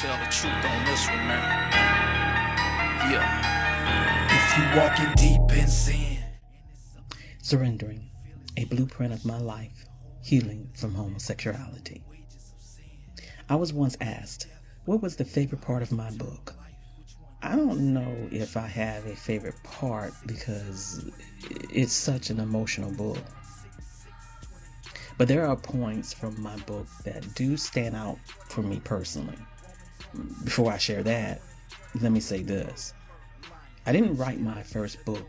tell the truth on this one, man. Yeah. If you walking deep in sin. Surrendering, a blueprint of my life, healing from homosexuality. I was once asked, what was the favorite part of my book? I don't know if I have a favorite part because it's such an emotional book. But there are points from my book that do stand out for me personally. Before I share that, let me say this. I didn't write my first book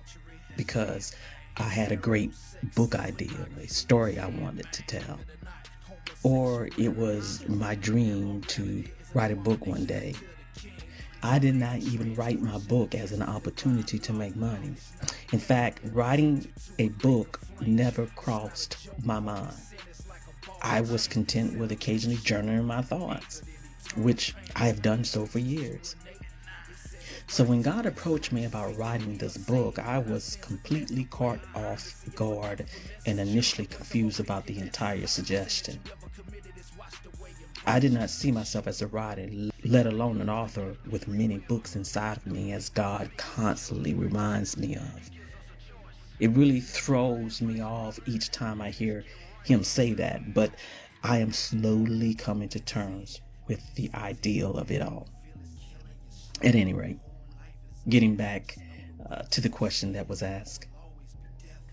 because I had a great book idea, a story I wanted to tell. Or it was my dream to write a book one day. I did not even write my book as an opportunity to make money. In fact, writing a book never crossed my mind. I was content with occasionally journaling my thoughts, which I have done so for years. So when God approached me about writing this book, I was completely caught off guard and initially confused about the entire suggestion. I did not see myself as a writer, let alone an author with many books inside of me, as God constantly reminds me of. It really throws me off each time I hear him say that, but I am slowly coming to terms with the ideal of it all. At any rate, getting back to the question that was asked.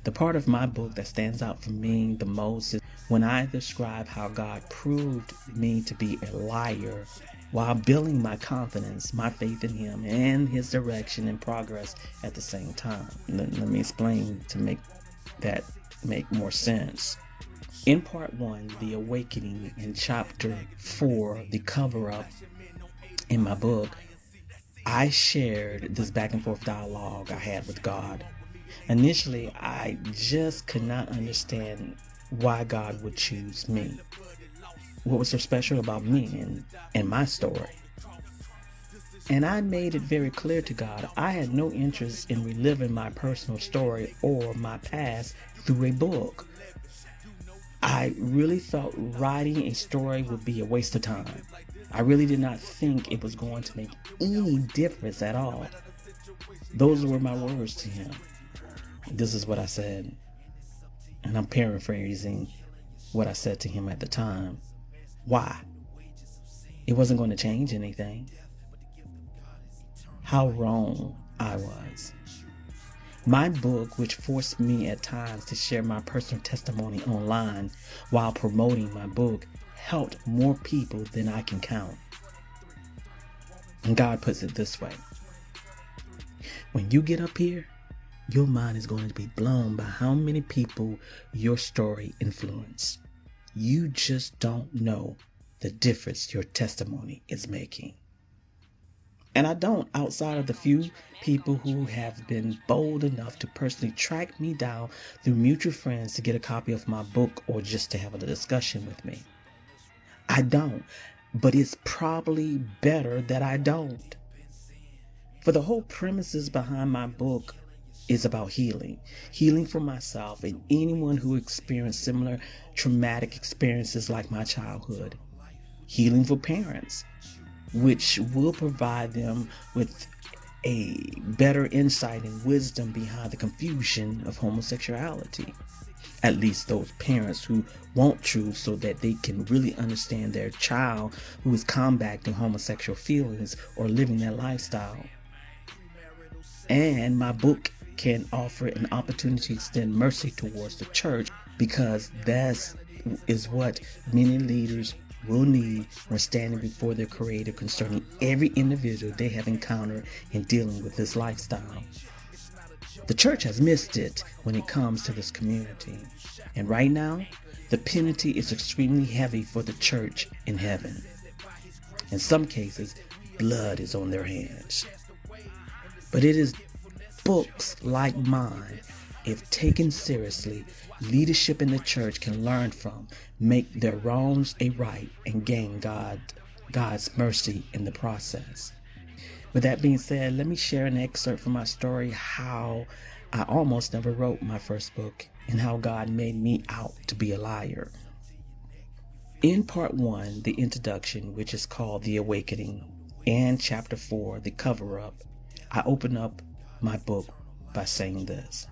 The part of my book that stands out for me the most is when I describe how God proved me to be a liar while building my confidence, my faith in him, and his direction and progress at the same time. Let me explain to make that make more sense. In part 1, The Awakening, in chapter 4, The Cover-Up, in my book, I shared this back and forth dialogue I had with God. Initially, I just could not understand why God would choose me. What was so special about me and my story? And I made it very clear to God I had no interest in reliving my personal story or my past through a book. I really felt writing a story would be a waste of time. I really did not think it was going to make any difference at all. Those were my words to him. This is what I said, and I'm paraphrasing what I said to him at the time. Why? It wasn't going to change anything. How wrong I was. My book, which forced me at times to share my personal testimony online while promoting my book, helped more people than I can count. And God puts it this way. When you get up here, your mind is going to be blown by how many people your story influenced. You just don't know the difference your testimony is making. And I don't, outside of the few people who have been bold enough to personally track me down through mutual friends to get a copy of my book or just to have a discussion with me. I don't, but it's probably better that I don't. For the whole premises behind my book is about healing. Healing for myself and anyone who experienced similar traumatic experiences like my childhood. Healing for parents, which will provide them with a better insight and wisdom behind the confusion of homosexuality. At least those parents who want truth so that they can really understand their child who is combating homosexual feelings or living that lifestyle. And my book can offer an opportunity to extend mercy towards the church, because that is what many leaders will need when standing before their Creator concerning every individual they have encountered in dealing with this lifestyle. The church has missed it when it comes to this community. And right now, the penalty is extremely heavy for the church in heaven. In some cases, blood is on their hands. But it is books like mine, if taken seriously, leadership in the church can learn from, make their wrongs a right, and gain God's mercy in the process. With that being said, let me share an excerpt from my story, how I almost never wrote my first book and how God made me out to be a liar. In part 1, the introduction, which is called The Awakening, and chapter 4, the cover-up, I open up my book by saying this.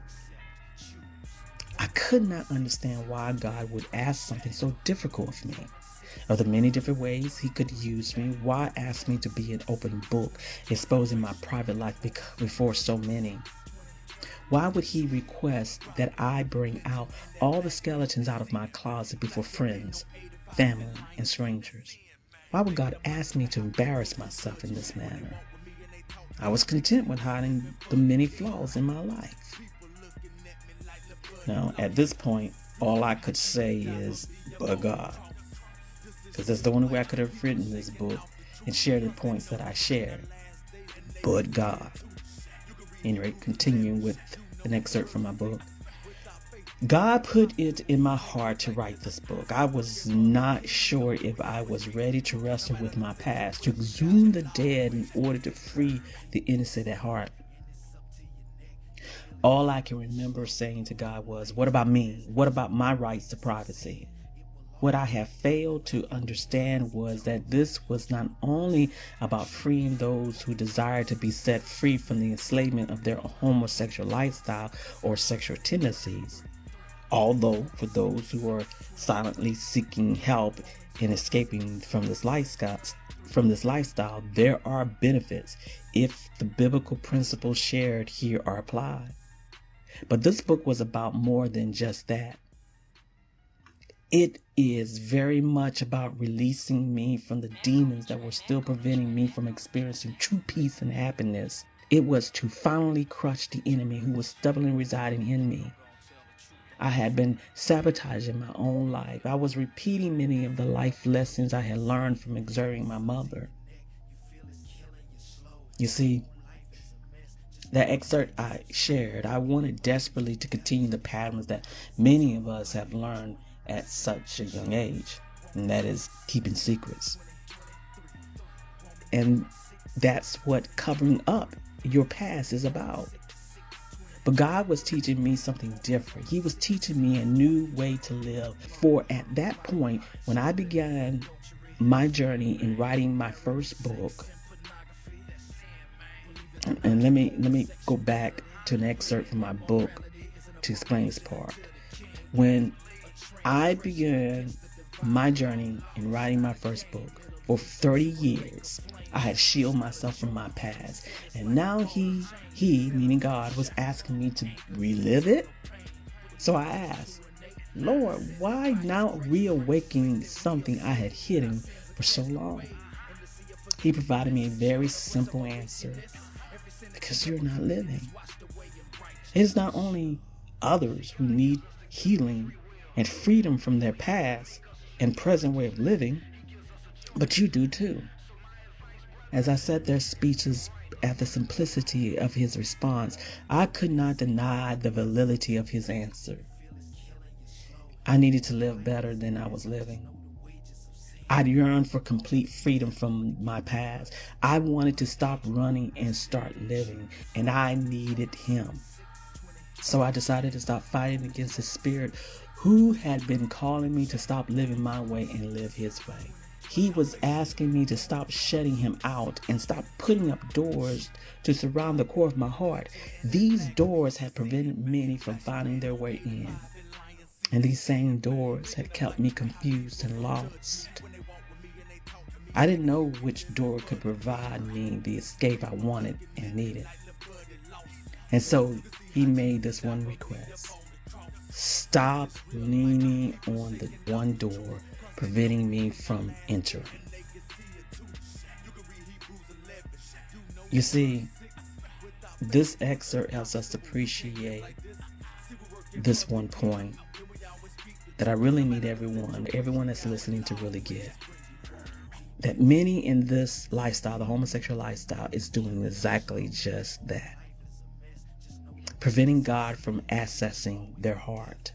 I could not understand why God would ask something so difficult of me. Of the many different ways he could use me, why ask me to be an open book, exposing my private life before so many? Why would he request that I bring out all the skeletons out of my closet before friends, family, and strangers? Why would God ask me to embarrass myself in this manner? I was content with hiding the many flaws in my life. Now, at this point, all I could say is, but God. Because that's the only way I could have written this book and shared the points that I shared. But God. Anyway, continuing with an excerpt from my book. God put it in my heart to write this book. I was not sure if I was ready to wrestle with my past, to exhume the dead in order to free the innocent at heart. All I can remember saying to God was, what about me? What about my rights to privacy? What I have failed to understand was that this was not only about freeing those who desire to be set free from the enslavement of their homosexual lifestyle or sexual tendencies, although for those who are silently seeking help in escaping from this lifestyle, there are benefits if the biblical principles shared here are applied. But this book was about more than just that. It is very much about releasing me from the demons that were still preventing me from experiencing true peace and happiness. It was to finally crush the enemy who was stubbornly residing in me. I had been sabotaging my own life. I was repeating many of the life lessons I had learned from observing my mother. You see, that excerpt I shared, I wanted desperately to continue the patterns that many of us have learned at such a young age, and that is keeping secrets. And that's what covering up your past is about. But God was teaching me something different. He was teaching me a new way to live. For at that point, when I began my journey in writing my first book, and let me go back to an excerpt from my book to explain this part. When I began my journey in writing my first book, for 30 years, I had shielded myself from my past. And now he, meaning God, was asking me to relive it. So I asked, Lord, why now reawakening something I had hidden for so long? He provided me a very simple answer. Because you're not living. It is not only others who need healing and freedom from their past and present way of living, but you do too. As I sat there speechless at the simplicity of his response, I could not deny the validity of his answer. I needed to live better than I was living. I yearned for complete freedom from my past. I wanted to stop running and start living, and I needed him. So I decided to stop fighting against the spirit who had been calling me to stop living my way and live his way. He was asking me to stop shutting him out and stop putting up doors to surround the core of my heart. These doors had prevented many from finding their way in. And these same doors had kept me confused and lost. I didn't know which door could provide me the escape I wanted and needed. And so he made this one request. Stop leaning on the one door preventing me from entering. You see, this excerpt helps us to appreciate this one point that I really need everyone that's listening to really get. That many in this lifestyle, the homosexual lifestyle, is doing exactly just that. Preventing God from accessing their heart.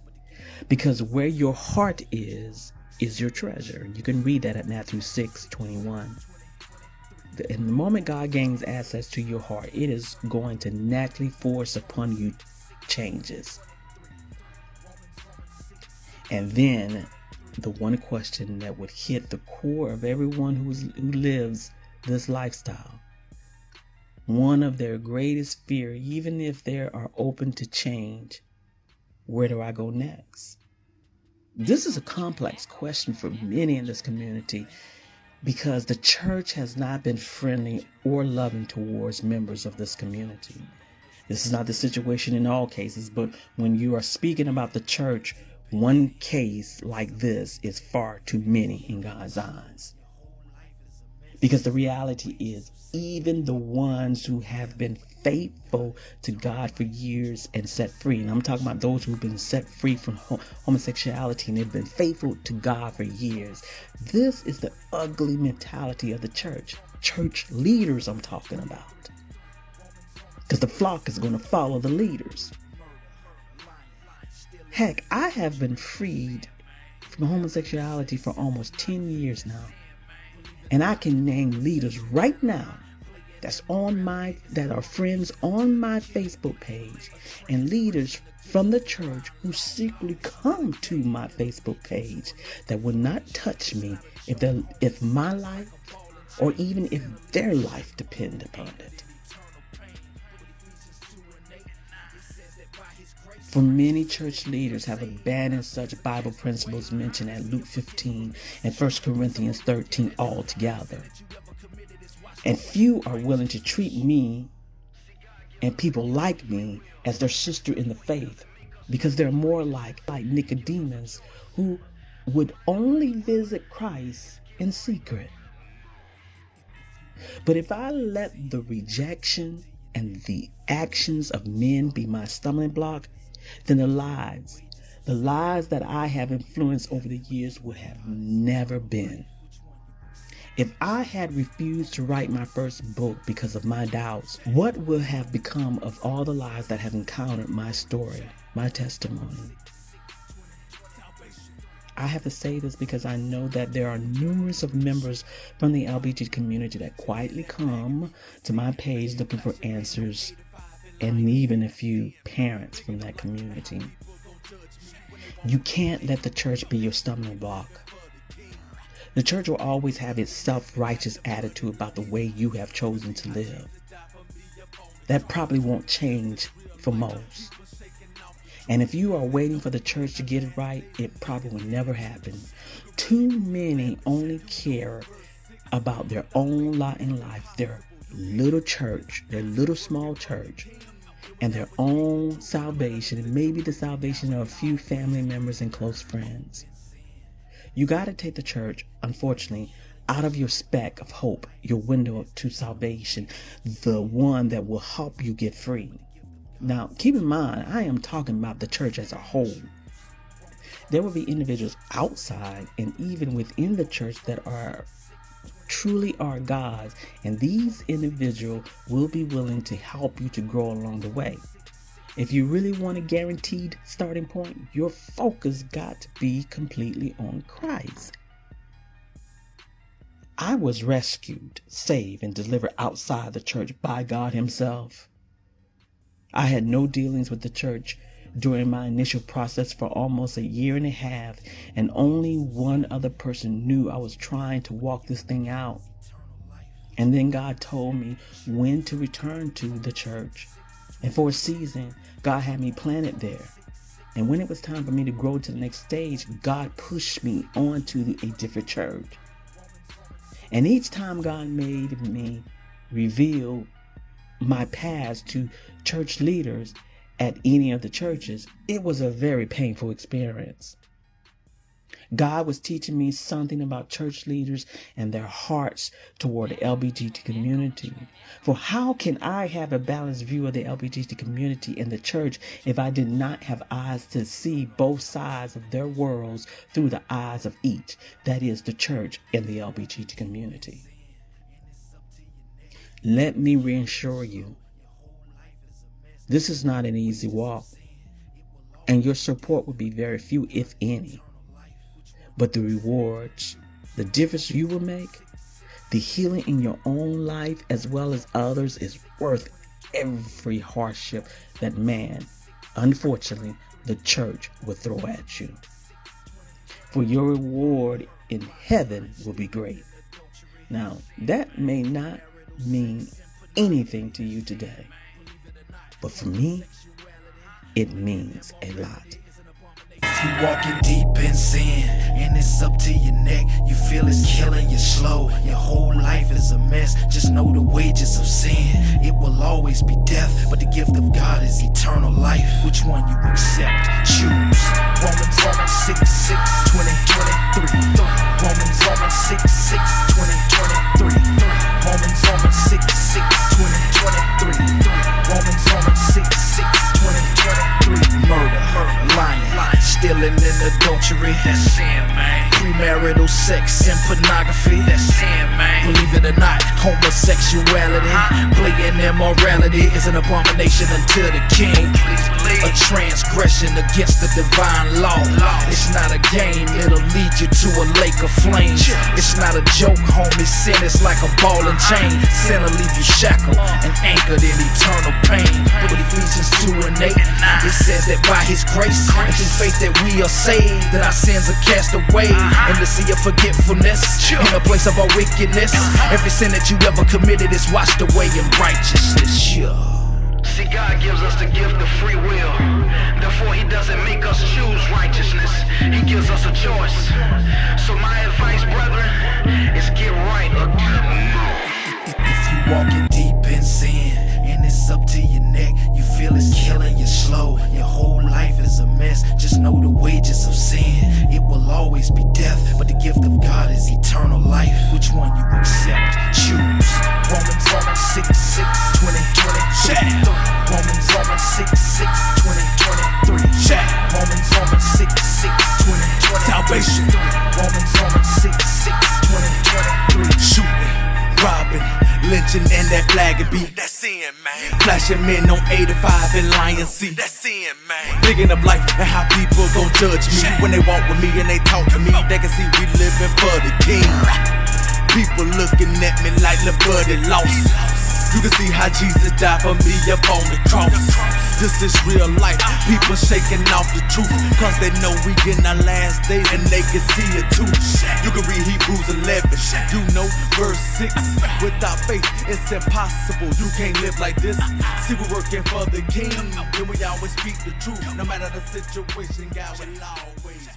Because where your heart is your treasure. You can read that at Matthew 6:21. And the moment God gains access to your heart, it is going to naturally force upon you changes. And then the one question that would hit the core of everyone who lives this lifestyle. One of their greatest fear, even if they are open to change, where do I go next? This is a complex question for many in this community because the church has not been friendly or loving towards members of this community. This is not the situation in all cases, but when you are speaking about the church, one case like this is far too many in God's eyes. Because the reality is, even the ones who have been faithful to God for years and set free, and I'm talking about those who've been set free from homosexuality and they've been faithful to God for years. This is the ugly mentality of the church. Church leaders I'm talking about. Because the flock is going to follow the leaders. Heck, I have been freed from homosexuality for almost 10 years now. And I can name leaders right now that are friends on my Facebook page, and leaders from the church who secretly come to my Facebook page that would not touch me if my life or even if their life depended upon it. For many church leaders have abandoned such Bible principles mentioned at Luke 15 and 1 Corinthians 13 altogether. And few are willing to treat me and people like me as their sister in the faith, because they're more like Nicodemus, who would only visit Christ in secret. But if I let the rejection and the actions of men be my stumbling block, then the lies that I have influenced over the years would have never been. If I had refused to write my first book because of my doubts, what would have become of all the lives that have encountered my story, my testimony? I have to say this because I know that there are numerous of members from the LGBT community that quietly come to my page looking for answers, and even a few parents from that community. You can't let the church be your stumbling block. The church will always have its self-righteous attitude about the way you have chosen to live. That probably won't change for most. And if you are waiting for the church to get it right, it probably will never happen. Too many only care about their own lot in life, their little church, their little small church, and their own salvation, and maybe the salvation of a few family members and close friends. You got to take the church, unfortunately, out of your speck of hope, your window to salvation, the one that will help you get free. Now, keep in mind, I am talking about the church as a whole. There will be individuals outside and even within the church that truly are God's, and these individuals will be willing to help you to grow along the way. If you really want a guaranteed starting point, your focus got to be completely on Christ. I was rescued, saved, and delivered outside the church by God Himself. I had no dealings with the church during my initial process for almost 1.5 years, and only one other person knew I was trying to walk this thing out. And then God told me when to return to the church. And for a season, God had me planted there. And when it was time for me to grow to the next stage, God pushed me onto a different church. And each time God made me reveal my past to church leaders at any of the churches, it was a very painful experience. God was teaching me something about church leaders and their hearts toward the LGBT community. For how can I have a balanced view of the LGBT community and the church if I did not have eyes to see both sides of their worlds through the eyes of each, that is, the church and the LGBT community? Let me reassure you, this is not an easy walk, and your support will be very few, if any. But the rewards, the difference you will make, the healing in your own life as well as others is worth every hardship that man, unfortunately, the church will throw at you. for your reward in heaven will be great. Now, that may not mean anything to you today, but for me, it means a lot. If you walking deep in sin and it's up to your neck, you feel it's killing you slow, your whole life is a mess, just know the wages of sin, it will always be death, but the gift of God is eternal life. Which one you accept? Choose. Romans 6:6, 2023. Romans 6:6, 2023. Romans 6:6, 2023. Romans 6:6, 2023. Murder, lying, stealing and adultery, that's sin, man. Premarital sex and pornography, that's sin, man. Believe it or not, homosexuality, blatant immorality is an abomination unto the king. A transgression against the divine law. It's not a game, it'll lead you to a lake of flames. It's not a joke, homie, sin is like a ball and chain. Sin will leave you shackled and anchored in eternal pain. But Ephesians 2:8, it says that by his grace and through faith that we are saved, that our sins are cast away in the sea of forgetfulness, in a place of our wickedness. Every sin that you ever committed is washed away in righteousness. See, God gives us the gift of free will. Therefore, he doesn't make us choose righteousness. He gives us a choice. So my advice, brethren, is get right or get wrong. If you walking deep in sin and it's up to your neck, you feel it's killing you slow, your whole life is a mess, just know the wages of sin, it will always be death, but the gift of God is eternal life. Which one you accept? Choose. Romans 6:6, 2023. Romans 6:6, 2023. Romans 6:6, 2023. Salvation. Romans 6:6, 2023. Shooting, robbing, lynching, and that flag and beat. That's sin, man. Flashing men on 85 and Lion C. That's sin, man. Digging up life and how people gon' judge me. When they walk with me and they talk to me, they can see we living for the king. People looking at me like the buddy lost. You can see how Jesus died for me up on the cross. This is real life, people shaking off the truth, cause they know we in our last days and they can see it too. You can read Hebrews 11, you know verse 6. Without faith it's impossible, you can't live like this. See, we're working for the king, then we always speak the truth. No matter the situation, God will always